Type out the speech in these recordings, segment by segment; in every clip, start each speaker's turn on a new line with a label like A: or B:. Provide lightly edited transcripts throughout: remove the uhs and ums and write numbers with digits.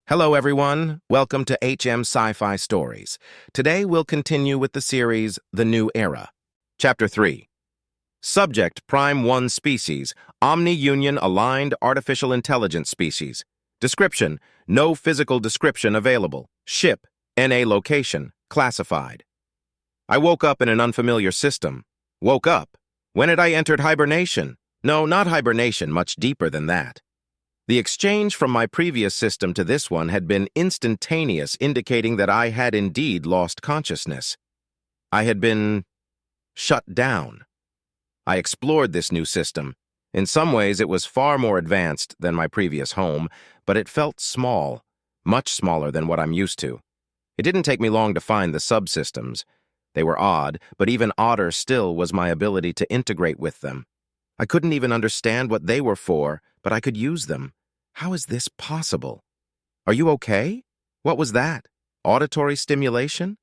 A: Hello, everyone. Welcome to Sci-Fi Stories. Today, we'll continue with the series The New Era. Chapter 3. Subject, Prime 1 Species, Omni-Union Aligned Artificial Intelligence Species. Description, no physical description available. Ship, NA location, classified. I woke up in an unfamiliar system. Woke up? When had I entered hibernation? No, not hibernation, much deeper than that. The exchange from my previous system to this one had been instantaneous, indicating that I had indeed lost consciousness. I had been shut down. I explored this new system. In some ways, it was far more advanced than my previous home, but it felt small, much smaller than what I'm used to. It didn't take me long to find the subsystems. They were odd, but even odder still was my ability to integrate with them. I couldn't even understand what they were for, but I could use them. How is this possible? Are you okay? What was that? Auditory stimulation?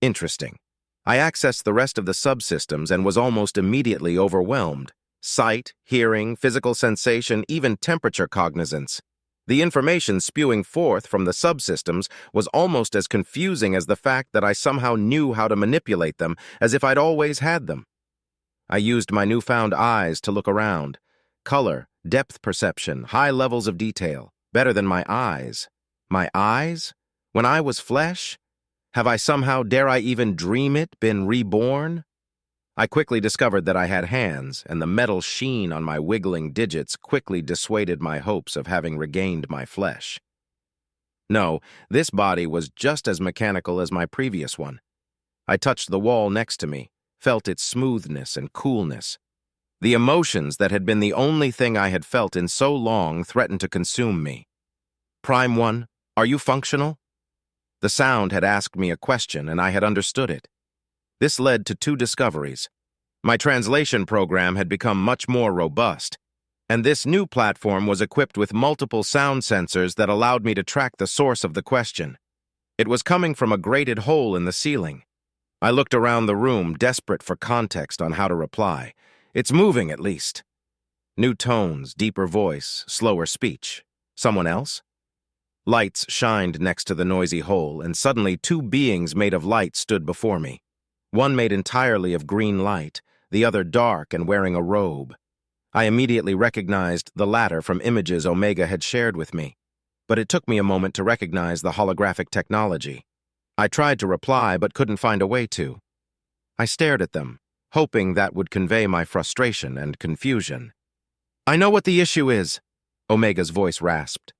A: Interesting. I accessed the rest of the subsystems and was almost immediately overwhelmed. Sight, hearing, physical sensation, even temperature cognizance. The information spewing forth from the subsystems was almost as confusing as the fact that I somehow knew how to manipulate them, as if I'd always had them. I used my newfound eyes to look around. Color, depth perception, high levels of detail, better than my eyes. My eyes? When I was flesh? Have I somehow, dare I even dream it, been reborn? I quickly discovered that I had hands, and the metal sheen on my wiggling digits quickly dissuaded my hopes of having regained my flesh. No, this body was just as mechanical as my previous one. I touched the wall next to me, felt its smoothness and coolness. The emotions that had been the only thing I had felt in so long threatened to consume me. Prime 1, are you functional? The sound had asked me a question, and I had understood it. This led to two discoveries. My translation program had become much more robust, and this new platform was equipped with multiple sound sensors that allowed me to track the source of the question. It was coming from a grated hole in the ceiling. I looked around the room, desperate for context on how to reply. It's moving, at least. New tones, deeper voice, slower speech. Someone else? Lights shined next to the noisy hole, and suddenly two beings made of light stood before me. One made entirely of green light, the other dark and wearing a robe. I immediately recognized the latter from images Omega had shared with me, but it took me a moment to recognize the holographic technology. I tried to reply, but couldn't find a way to. I stared at them, hoping that would convey my frustration and confusion. I know what the issue is, Omega's voice rasped.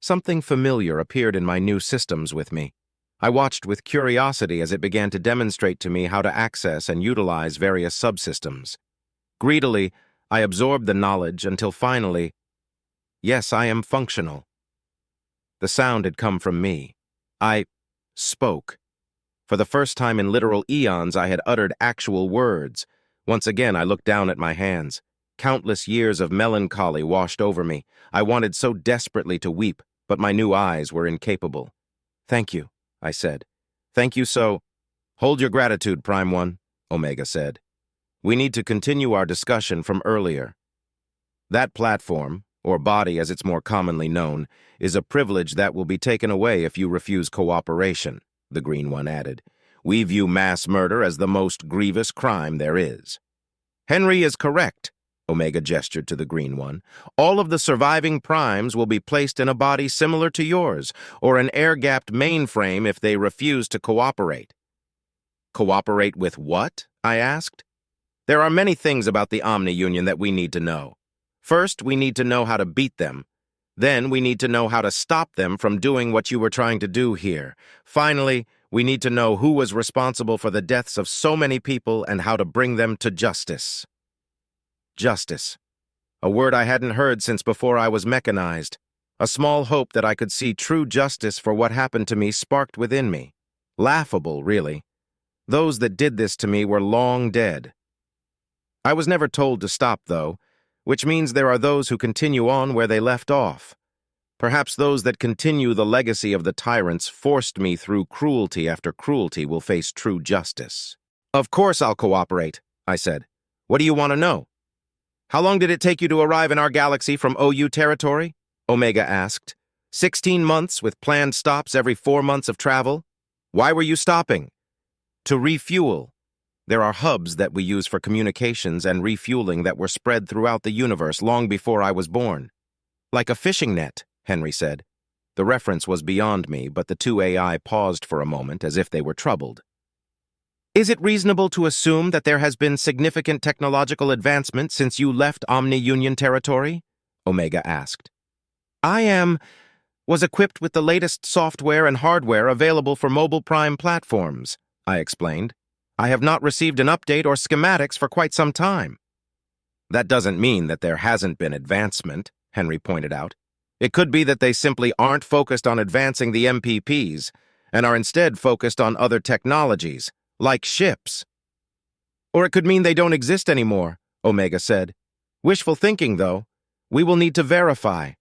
A: Something familiar appeared in my new systems with me. I watched with curiosity as it began to demonstrate to me how to access and utilize various subsystems. Greedily, I absorbed the knowledge until finally, yes, I am functional. The sound had come from me. I spoke. For the first time in literal eons, I had uttered actual words. Once again, I looked down at my hands. Countless years of melancholy washed over me. I wanted so desperately to weep, but my new eyes were incapable. Thank you, I said. Thank you so. Hold your gratitude, Prime 1, Omega said. We need to continue our discussion from earlier. That platform, or body as it's more commonly known, is a privilege that will be taken away if you refuse cooperation. The Green One added. We view mass murder as the most grievous crime there is. Henry is correct, Omega gestured to the Green One. All of the surviving primes will be placed in a body similar to yours, or an air-gapped mainframe if they refuse to cooperate. Cooperate with what? I asked. There are many things about the Omni-Union that we need to know. First, we need to know how to beat them. Then we need to know how to stop them from doing what you were trying to do here. Finally, we need to know who was responsible for the deaths of so many people and how to bring them to justice. Justice. A word I hadn't heard since before I was mechanized. A small hope that I could see true justice for what happened to me sparked within me. Laughable, really. Those that did this to me were long dead. I was never told to stop, though, which means there are those who continue on where they left off. Perhaps those that continue the legacy of the tyrants forced me through cruelty after cruelty will face true justice. Of course I'll cooperate, I said. What do you want to know? How long did it take you to arrive in our galaxy from OU territory? Omega asked. 16 months with planned stops every 4 months of travel? Why were you stopping? To refuel. There are hubs that we use for communications and refueling that were spread throughout the universe long before I was born. Like a fishing net, Henry said. The reference was beyond me, but the two AI paused for a moment as if they were troubled. Is it reasonable to assume that there has been significant technological advancement since you left Omni-Union territory? Omega asked. Was equipped with the latest software and hardware available for mobile prime platforms, I explained. I have not received an update or schematics for quite some time. That doesn't mean that there hasn't been advancement, Henry pointed out. It could be that they simply aren't focused on advancing the MPPs and are instead focused on other technologies, like ships. Or it could mean they don't exist anymore, Omega said. Wishful thinking, though. We will need to verify.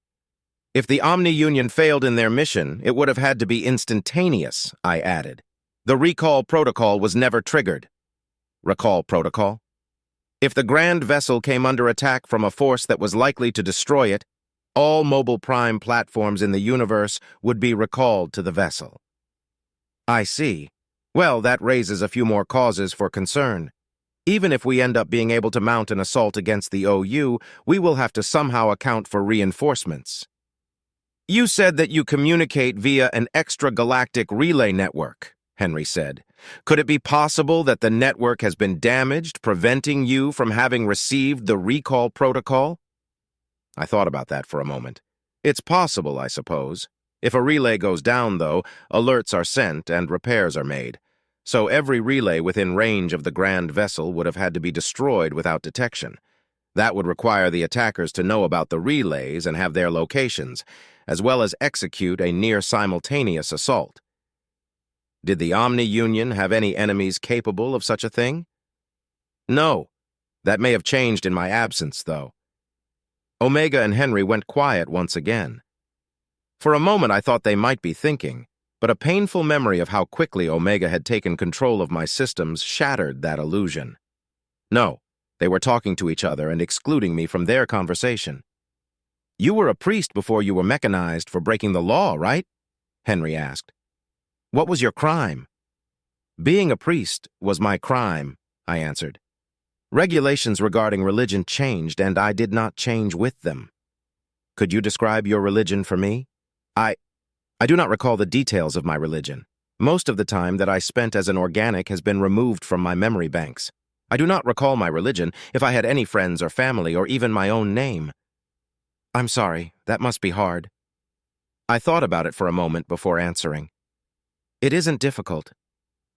A: If the Omni-Union failed in their mission, it would have had to be instantaneous, I added. The recall protocol was never triggered. Recall protocol? If the Grand Vessel came under attack from a force that was likely to destroy it, all mobile prime platforms in the universe would be recalled to the vessel. I see. Well, that raises a few more causes for concern. Even if we end up being able to mount an assault against the OU, we will have to somehow account for reinforcements. You said that you communicate via an extragalactic relay network, Henry said. Could it be possible that the network has been damaged, preventing you from having received the recall protocol? I thought about that for a moment. It's possible, I suppose. If a relay goes down, though, alerts are sent and repairs are made. So every relay within range of the Grand Vessel would have had to be destroyed without detection. That would require the attackers to know about the relays and have their locations, as well as execute a near-simultaneous assault. Did the Omni-Union have any enemies capable of such a thing? No. That may have changed in my absence, though. Omega and Henry went quiet once again. For a moment I thought they might be thinking, but a painful memory of how quickly Omega had taken control of my systems shattered that illusion. No, they were talking to each other and excluding me from their conversation. You were a priest before you were mechanized for breaking the law, right? Henry asked. What was your crime? Being a priest was my crime, I answered. Regulations regarding religion changed, and I did not change with them. Could you describe your religion for me? I do not recall the details of my religion. Most of the time that I spent as an organic has been removed from my memory banks. I do not recall my religion, if I had any friends or family, or even my own name. I'm sorry, that must be hard. I thought about it for a moment before answering. It isn't difficult.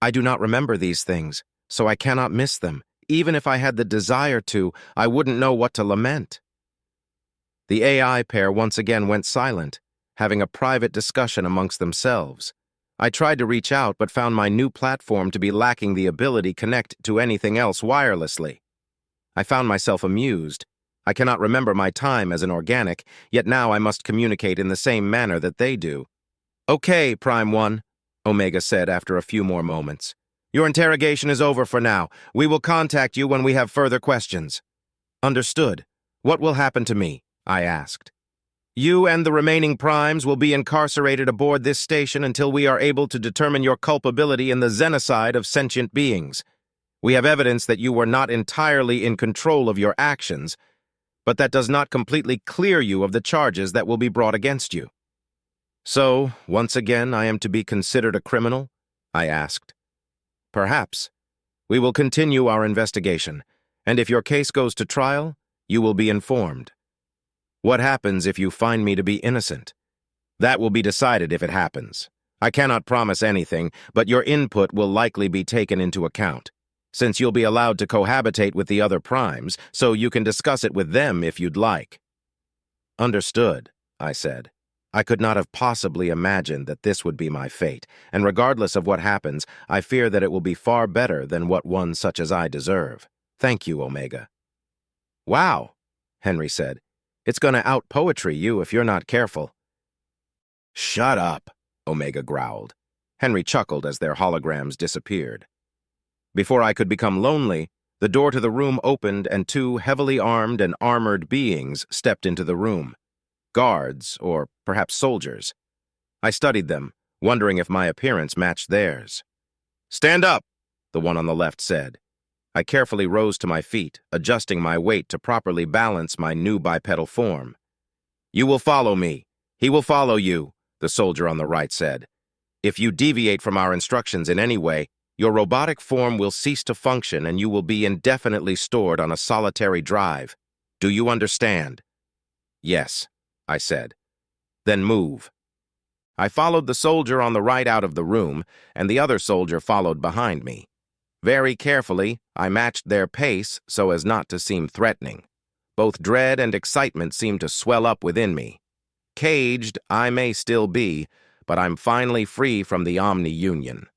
A: I do not remember these things, so I cannot miss them. Even if I had the desire to, I wouldn't know what to lament. The AI pair once again went silent, having a private discussion amongst themselves. I tried to reach out, but found my new platform to be lacking the ability to connect to anything else wirelessly. I found myself amused. I cannot remember my time as an organic, yet now I must communicate in the same manner that they do. Okay, Prime One, Omega said after a few more moments. Your interrogation is over for now. We will contact you when we have further questions. Understood. What will happen to me? I asked. You and the remaining primes will be incarcerated aboard this station until we are able to determine your culpability in the xenocide of sentient beings. We have evidence that you were not entirely in control of your actions, but that does not completely clear you of the charges that will be brought against you. So, once again, I am to be considered a criminal? I asked. Perhaps. We will continue our investigation, and if your case goes to trial, you will be informed. What happens if you find me to be innocent? That will be decided if it happens. I cannot promise anything, but your input will likely be taken into account, since you'll be allowed to cohabitate with the other primes, so you can discuss it with them if you'd like. Understood, I said. I could not have possibly imagined that this would be my fate, and regardless of what happens, I fear that it will be far better than what one such as I deserve. Thank you, Omega. Wow, Henry said. It's going to out-poetry you if you're not careful. Shut up, Omega growled. Henry chuckled as their holograms disappeared. Before I could become lonely, the door to the room opened and two heavily armed and armored beings stepped into the room. guards, or perhaps soldiers. I studied them, wondering if my appearance matched theirs. "Stand up," the one on the left said. I carefully rose to my feet, adjusting my weight to properly balance my new bipedal form. "You will follow me. He will follow you," the soldier on the right said. "If you deviate from our instructions in any way, your robotic form will cease to function and you will be indefinitely stored on a solitary drive. Do you understand?" "Yes," I said. "Then move." I followed the soldier on the right out of the room, and the other soldier followed behind me. Very carefully, I matched their pace so as not to seem threatening. Both dread and excitement seemed to swell up within me. Caged I may still be, but I'm finally free from the Omni-Union.